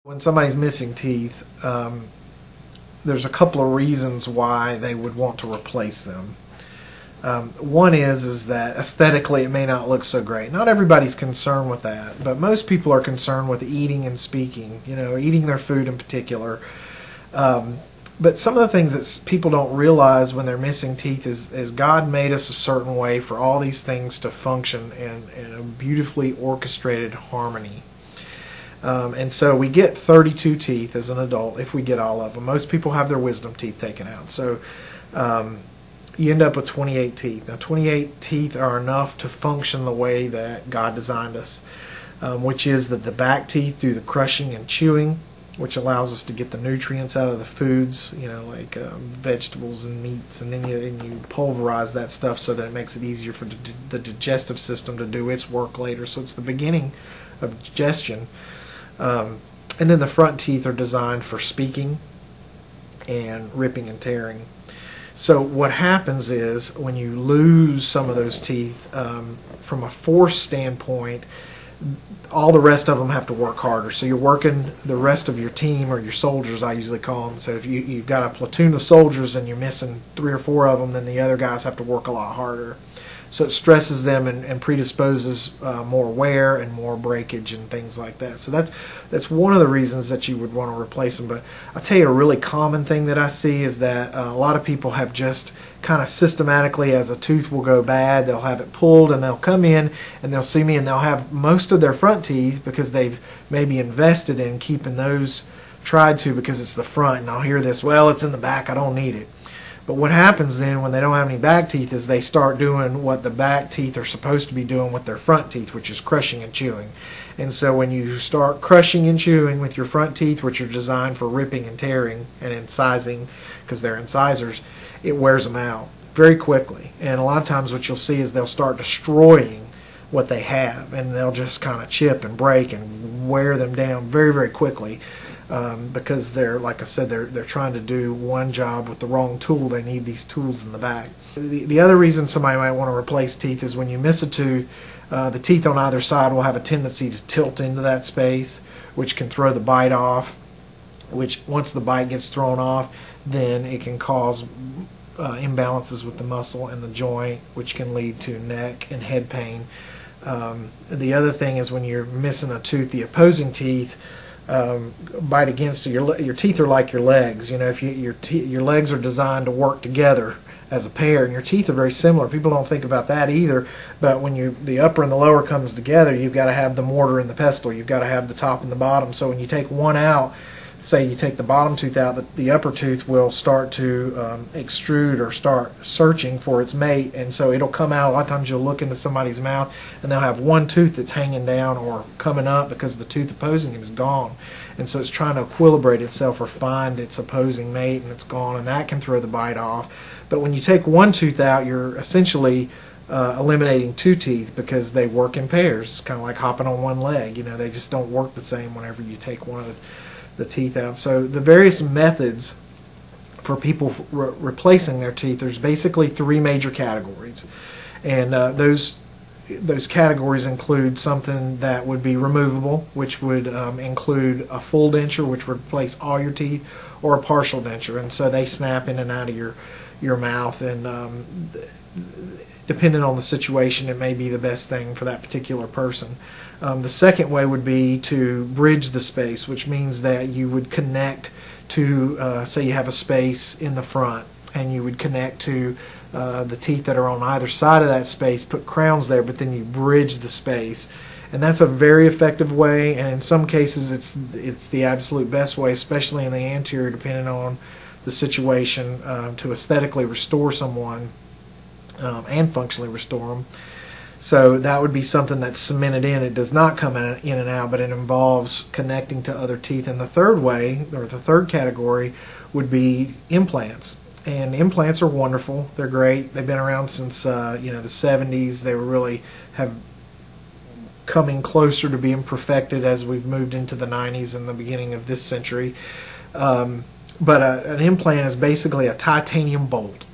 When somebody's missing teeth, there's a couple of reasons why they would want to replace them. One is that aesthetically it may not look so great. Not everybody's concerned with that, but most people are concerned with eating and speaking, eating their food in particular. But some of the things that people don't realize when they're missing teeth is God made us a certain way for all these things to function in a beautifully orchestrated harmony. And so we get 32 teeth as an adult if we get all of them. Most people have their wisdom teeth taken out. So you end up with 28 teeth. Now 28 teeth are enough to function the way that God designed us, which is that the back teeth do the crushing and chewing, which allows us to get the nutrients out of the foods, like vegetables and meats, and then you pulverize that stuff so that it makes it easier for the digestive system to do its work later. So it's the beginning of digestion. And then the front teeth are designed for speaking and ripping and tearing. So what happens is when you lose some of those teeth, from a force standpoint, all the rest of them have to work harder. So you're working the rest of your team, or your soldiers I usually call them. So if you've got a platoon of soldiers and you're missing 3 or 4 of them, then the other guys have to work a lot harder. So it stresses them and predisposes more wear and more breakage and things like that. So that's one of the reasons that you would want to replace them. But I'll tell you a really common thing that I see is that a lot of people have just kind of systematically, as a tooth will go bad, they'll have it pulled and they'll come in and they'll see me and they'll have most of their front teeth because they've maybe invested in keeping those, tried to, because it's the front, and I'll hear this, well, it's in the back, I don't need it. But what happens then when they don't have any back teeth is they start doing what the back teeth are supposed to be doing with their front teeth, which is crushing and chewing. And so when you start crushing and chewing with your front teeth, which are designed for ripping and tearing and incising, because they're incisors, it wears them out very quickly. And a lot of times what you'll see is they'll start destroying what they have, and they'll just kind of chip and break and wear them down very, very quickly. Because they're, like I said, they're trying to do one job with the wrong tool. They need these tools in the back. The other reason somebody might want to replace teeth is when you miss a tooth, the teeth on either side will have a tendency to tilt into that space, which can throw the bite off, which once the bite gets thrown off, then it can cause imbalances with the muscle and the joint, which can lead to neck and head pain. The other thing is when you're missing a tooth, the opposing teeth bite against it. Your teeth are like your legs. If your legs are designed to work together as a pair, and your teeth are very similar. People don't think about that either. But when the upper and the lower comes together, you've got to have the mortar and the pestle. You've got to have the top and the bottom. So when you take one out, say you take the bottom tooth out, the upper tooth will start to extrude or start searching for its mate, and so it'll come out. A lot of times you'll look into somebody's mouth and they'll have one tooth that's hanging down or coming up because the tooth opposing it is gone, and so it's trying to equilibrate itself or find its opposing mate, and it's gone, and that can throw the bite off. But when you take one tooth out, you're essentially eliminating 2 teeth because they work in pairs. It's kind of like hopping on one leg. They just don't work the same whenever you take one of the teeth out. So the various methods for people replacing their teeth, there's basically 3 major categories, and those categories include something that would be removable, which would include a full denture, which would replace all your teeth, or a partial denture, and so they snap in and out of your mouth, and depending on the situation, it may be the best thing for that particular person. The second way would be to bridge the space, which means that you would connect to, say you have a space in the front, and you would connect to the teeth that are on either side of that space, put crowns there, but then you bridge the space. And that's a very effective way, and in some cases it's the absolute best way, especially in the anterior, depending on the situation, to aesthetically restore someone and functionally restore them. So that would be something that's cemented in. It does not come in and out, but it involves connecting to other teeth. And the third way, or the third category, would be implants. And implants are wonderful. They're great. They've been around since the 70s. They really have coming closer to being perfected as we've moved into the 90s and the beginning of this century. But an implant is basically a titanium bolt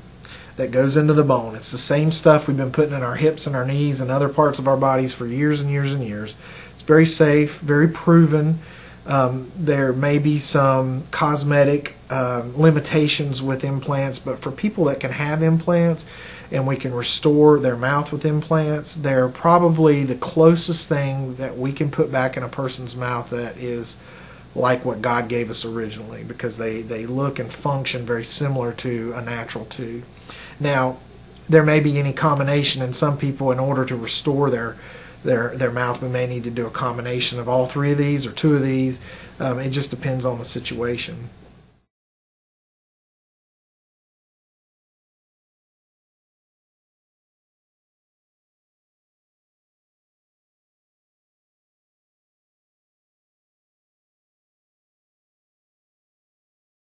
that goes into the bone. It's the same stuff we've been putting in our hips and our knees and other parts of our bodies for years and years and years. It's very safe, very proven. There may be some cosmetic limitations with implants, but for people that can have implants and we can restore their mouth with implants, they're probably the closest thing that we can put back in a person's mouth that is like what God gave us originally, because they look and function very similar to a natural tooth. Now, there may be any combination in some people. In order to restore their mouth, we may need to do a combination of all three of these or two of these. It just depends on the situation.